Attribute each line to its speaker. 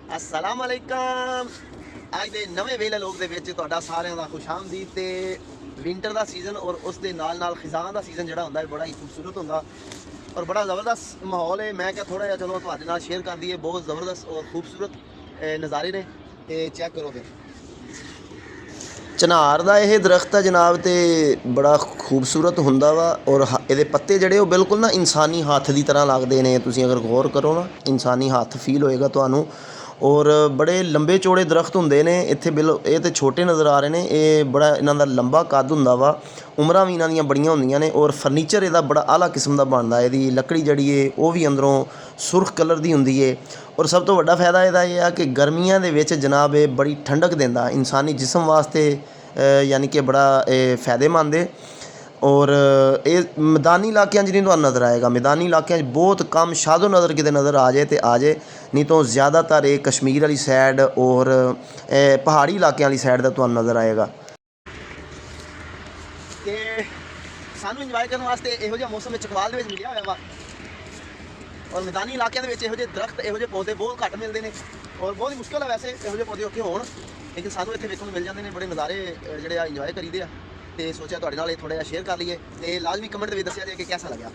Speaker 1: अस्सलाम वालेकुम। ਅੱਜ ਦੇ ਨਵੇਂ ਵੇਲੇ ਲੋਕ ਦੇ ਵਿੱਚ ਤੁਹਾਡਾ ਸਾਰਿਆਂ ਦਾ ਖੁਸ਼ਾਮਦੀਦ। ਤੇ ਵਿੰਟਰ ਦਾ ਸੀਜ਼ਨ ਔਰ ਉਸ ਦੇ ਨਾਲ ਖਿਜ਼ਾਂ ਦਾ ਸੀਜ਼ਨ ਜਿਹੜਾ ਹੁੰਦਾ ਹੈ ਬੜਾ ਹੀ ਖੂਬਸੂਰਤ ਹੁੰਦਾ ਔਰ ਬੜਾ ਜ਼ਬਰਦਸਤ ਮਾਹੌਲ ਹੈ। ਮੈਂ ਕਿਹਾ ਥੋੜਾ ਜਿਹਾ ਚਲੋ ਤੁਹਾਡੇ ਨਾਲ ਸ਼ੇਅਰ ਕਰ ਦਈਏ। ਬਹੁਤ ਜ਼ਬਰਦਸਤ ਔਰ ਖੂਬਸੂਰਤ ਨਜ਼ਾਰੇ ਨੇ ਤੇ ਚੈੱਕ ਕਰੋ ਫਿਰ। ਚਨਾਰ ਦਾ ਇਹ ਦਰਖਤ ਹੈ ਜਨਾਬ ਤੇ ਬੜਾ ਖੂਬਸੂਰਤ ਹੁੰਦਾ ਵਾ ਔਰ ਇਹਦੇ ਪੱਤੇ ਜਿਹੜੇ ਉਹ ਬਿਲਕੁਲ ਨਾ ਇਨਸਾਨੀ ਹੱਥ ਦੀ ਤਰ੍ਹਾਂ ਲੱਗਦੇ ਨੇ। ਤੁਸੀਂ ਅਗਰ ਗੌਰ ਕਰੋ ਨਾ ਇਨਸਾਨੀ ਹੱਥ ਫੀਲ ਹੋਏਗਾ ਤੁਹਾਨੂੰ। ਔਰ ਬੜੇ ਲੰਬੇ ਚੌੜੇ ਦਰਖਤ ਹੁੰਦੇ ਨੇ ਇੱਥੇ। ਇਹ ਤਾਂ ਛੋਟੇ ਨਜ਼ਰ ਆ ਰਹੇ ਨੇ, ਇਹ ਬੜਾ ਇਹਨਾਂ ਦਾ ਲੰਬਾ ਕੱਦ ਹੁੰਦਾ ਵਾ। ਉਮਰਾਂ ਵੀ ਇਹਨਾਂ ਦੀਆਂ ਬੜੀਆਂ ਹੁੰਦੀਆਂ ਨੇ ਔਰ ਫਰਨੀਚਰ ਇਹਦਾ ਬੜਾ ਆਲਾ ਕਿਸਮ ਦਾ ਬਣਦਾ। ਇਹਦੀ ਲੱਕੜੀ ਜਿਹੜੀ ਹੈ ਉਹ ਵੀ ਅੰਦਰੋਂ ਸੁਰਖ ਕਲਰ ਦੀ ਹੁੰਦੀ ਹੈ। ਔਰ ਸਭ ਤੋਂ ਵੱਡਾ ਫਾਇਦਾ ਇਹਦਾ ਇਹ ਆ ਕਿ ਗਰਮੀਆਂ ਦੇ ਵਿੱਚ ਜਨਾਬ ਇਹ ਬੜੀ ਠੰਡਕ ਦਿੰਦਾ ਇਨਸਾਨੀ ਜਿਸਮ ਵਾਸਤੇ, ਯਾਨੀ ਕਿ ਬੜਾ ਇਹ ਫਾਇਦੇਮੰਦ ਹੈ। ਔਰ ਇਹ ਮੈਦਾਨੀ ਇਲਾਕਿਆਂ 'ਚ ਨਹੀਂ ਤੁਹਾਨੂੰ ਨਜ਼ਰ ਆਏਗਾ। ਮੈਦਾਨੀ ਇਲਾਕਿਆਂ 'ਚ ਬਹੁਤ ਕਮ ਸ਼ਾਦੋ ਨਜ਼ਰ ਕਿਤੇ ਨਜ਼ਰ ਆ ਜਾਏ ਤਾਂ ਆ ਜਾਏ, ਨਹੀਂ ਤਾਂ ਜ਼ਿਆਦਾਤਰ ਇਹ ਕਸ਼ਮੀਰ ਵਾਲੀ ਸਾਈਡ ਔਰ ਪਹਾੜੀ ਇਲਾਕਿਆਂ ਵਾਲੀ ਸਾਈਡ ਦਾ ਤੁਹਾਨੂੰ ਨਜ਼ਰ ਆਏਗਾ। ਤੇ ਸਾਨੂੰ ਇੰਜੋਏ ਕਰਨ ਵਾਸਤੇ ਇਹੋ ਜਿਹਾ ਮੌਸਮ ਵਿੱਚ ਇਕਬਾਲ ਦੇ ਵਿੱਚ ਮਿਲਿਆ ਹੋਇਆ ਵਾ। ਔਰ ਮੈਦਾਨੀ ਇਲਾਕਿਆਂ ਦੇ ਵਿੱਚ ਇਹੋ ਜਿਹੇ ਦਰਖਤ ਇਹੋ ਜਿਹੇ ਪੌਦੇ ਬਹੁਤ ਘੱਟ ਮਿਲਦੇ ਨੇ ਔਰ ਬਹੁਤ ਹੀ ਮੁਸ਼ਕਿਲ ਹੈ ਵੈਸੇ ਇਹੋ ਜਿਹੇ ਪੌਦੇ ਔਖੇ ਹੋਣ, ਲੇਕਿਨ ਸਾਨੂੰ ਇੱਥੇ ਵੇਖਣ ਨੂੰ ਮਿਲ ਜਾਂਦੇ ਨੇ। ਬੜੇ ਨਜ਼ਾਰੇ ਜਿਹੜੇ ਆ ਇੰਜੋਏ ਕਰੀਦੇ ਆ ਤੇ ਸੋਚਿਆ ਤੁਹਾਡੇ ਨਾਲ ਇਹ ਥੋੜ੍ਹਾ ਜਿਹਾ ਸ਼ੇਅਰ ਕਰ ਲਈਏ। ਤੇ ਲਾਜ਼ਮੀ ਕਮੈਂਟ ਦੇ ਵਿੱਚ ਦੱਸਿਆ ਜਾਏ ਕਿ ਕਿਹਦਾ ਲੱਗਿਆ।